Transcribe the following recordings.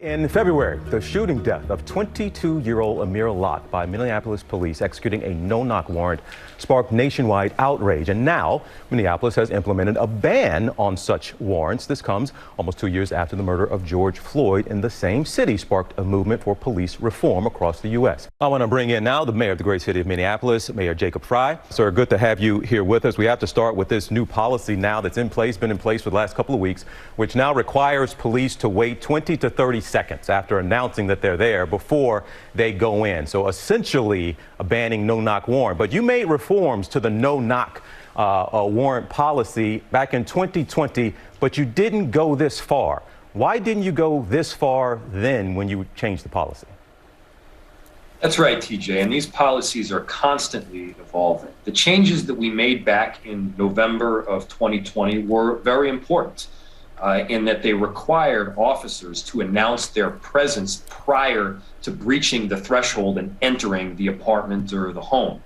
In February, the shooting death of 22-year-old Amir Locke by Minneapolis police executing a no-knock warrant sparked nationwide outrage. And now, Minneapolis has implemented a ban on such warrants. This comes almost 2 years after the murder of George Floyd in the same city sparked a movement for police reform across the U.S. I want to bring in now the mayor of the great city of Minneapolis, Mayor Jacob Frey. Sir, good to have you here with us. We have to start with this new policy now that's in place, been in place for the last couple of weeks, which now requires police to wait 20 to 30 seconds after announcing that they're there before they go in. So essentially banning no-knock warrant. But you made reforms to the no-knock warrant policy back in 2020, but you didn't go this far. Why didn't you go this far then when you changed the policy? That's right, TJ, and these policies are constantly evolving. The changes that we made back in November of 2020 were very important. In that they required officers to announce their presence prior to breaching the threshold and entering the apartment or the home.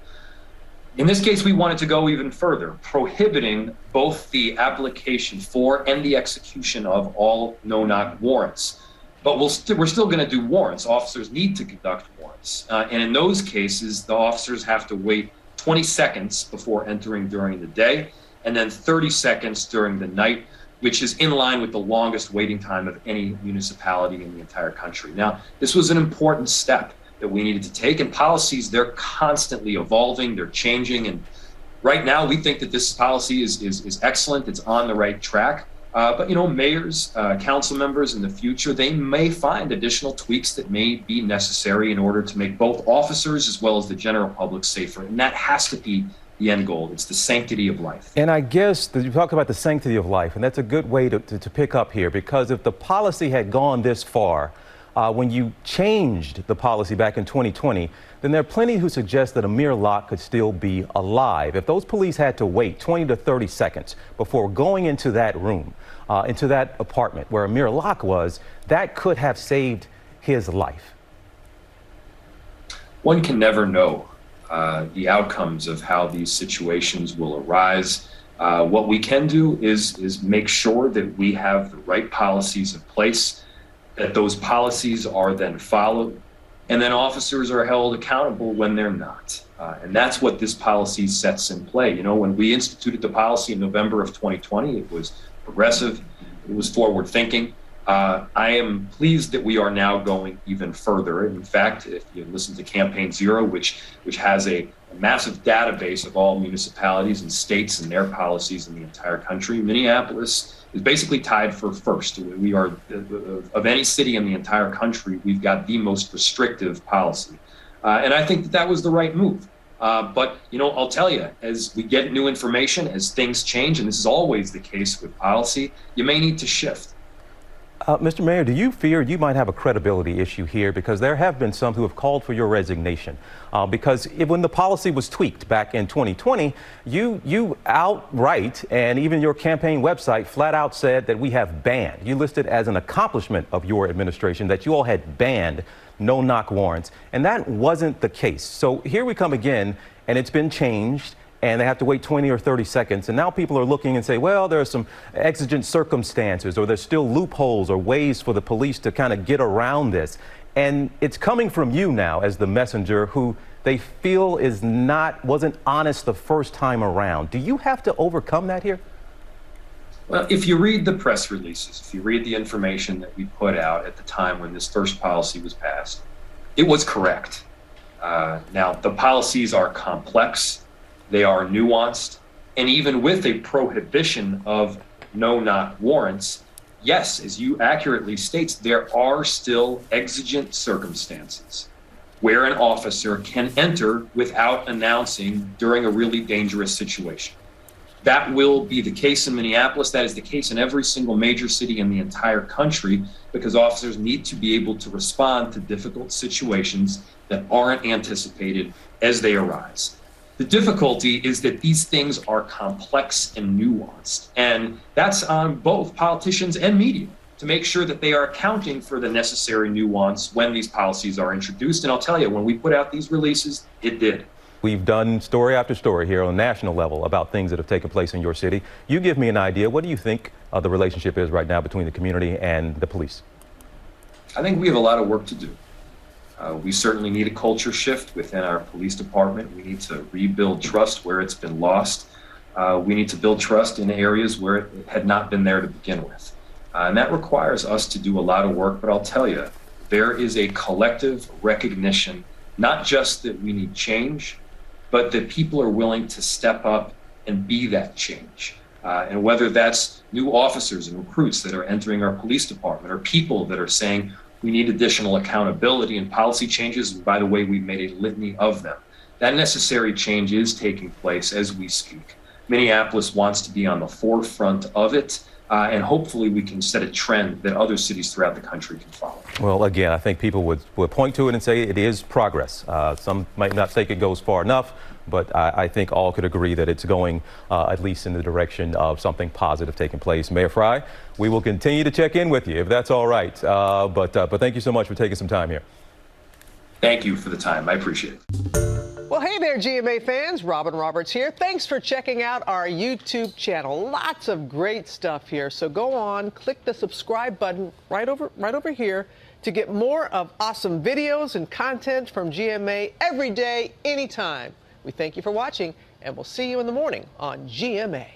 In this case, we wanted to go even further, prohibiting both the application for and the execution of all no-knock warrants. But we're still going to do warrants. Officers need to conduct warrants. And in those cases, the officers have to wait 20 seconds before entering during the day, and then 30 seconds during the night, which is in line with the longest waiting time of any municipality in the entire country. Now, this was an important step that we needed to take, and policies, they're constantly evolving, they're changing, and right now we think that this policy is excellent, it's on the right track. But you know, mayors, council members in the future, they may find additional tweaks that may be necessary in order to make both officers as well as the general public safer, and that has to be the end goal. It's the sanctity of life. And I guess you talk about the sanctity of life, and that's a good way to pick up here, because if the policy had gone this far when you changed the policy back in 2020, then there are plenty who suggest that Amir Locke could still be alive. If those police had to wait 20 to 30 seconds before going into that room, into that apartment where Amir Locke was, that could have saved his life. One can never know the outcomes of how these situations will arise. What we can do is make sure that we have the right policies in place, that those policies are then followed, and then officers are held accountable when they're not. And that's what this policy sets in play. You know, when we instituted the policy in November of 2020, it was progressive, it was forward thinking. I am pleased that we are now going even further. In fact, if you listen to Campaign Zero, which has a massive database of all municipalities and states and their policies in the entire country, Minneapolis is basically tied for first. We are, of any city in the entire country, we've got the most restrictive policy. And I think that was the right move. But, you know, I'll tell you, as we get new information, as things change, and this is always the case with policy, you may need to shift. Mr. Mayor, do you fear you might have a credibility issue here? Because there have been some who have called for your resignation. Because when the policy was tweaked back in 2020, you outright, and even your campaign website flat out said that we have banned. You listed as an accomplishment of your administration that you all had banned no-knock warrants, and that wasn't the case. So here we come again, and it's been changed, and they have to wait 20 or 30 seconds. And now people are looking and say, well, there are some exigent circumstances, or there's still loopholes or ways for the police to kind of get around this. And it's coming from you now as the messenger who they feel wasn't honest the first time around. Do you have to overcome that here? Well, if you read the press releases, if you read the information that we put out at the time when this first policy was passed, it was correct. Now, the policies are complex. They are nuanced, and even with a prohibition of no-knock warrants, yes, as you accurately states, there are still exigent circumstances where an officer can enter without announcing during a really dangerous situation. That will be the case in Minneapolis. That is the case in every single major city in the entire country, because officers need to be able to respond to difficult situations that aren't anticipated as they arise. The difficulty is that these things are complex and nuanced, and that's on both politicians and media to make sure that they are accounting for the necessary nuance when these policies are introduced. And I'll tell you, when we put out these releases, it did. We've done story after story here on a national level about things that have taken place in your city. You give me an idea. What do you think the relationship is right now between the community and the police? I think we have a lot of work to do. We certainly need a culture shift within our police department. We need to rebuild trust where it's been lost. We need to build trust in areas where it had not been there to begin with. And that requires us to do a lot of work, but I'll tell you, there is a collective recognition, not just that we need change, but that people are willing to step up and be that change. And whether that's new officers and recruits that are entering our police department, or people that are saying we need additional accountability and policy changes, and by the way, we've made a litany of them. That necessary change is taking place as we speak. Minneapolis wants to be on the forefront of it, and hopefully we can set a trend that other cities throughout the country can follow. Well, again, I think people would point to it and say it is progress. Some might not think it goes far enough, but I think all could agree that it's going at least in the direction of something positive taking place. Mayor Frey, we will continue to check in with you if that's all right. But thank you so much for taking some time here. Thank you for the time. I appreciate it. Well, hey there, GMA fans. Robin Roberts here. Thanks for checking out our YouTube channel. Lots of great stuff here. So go on, click the subscribe button right over here to get more of awesome videos and content from GMA every day, anytime. We thank you for watching, and we'll see you in the morning on GMA.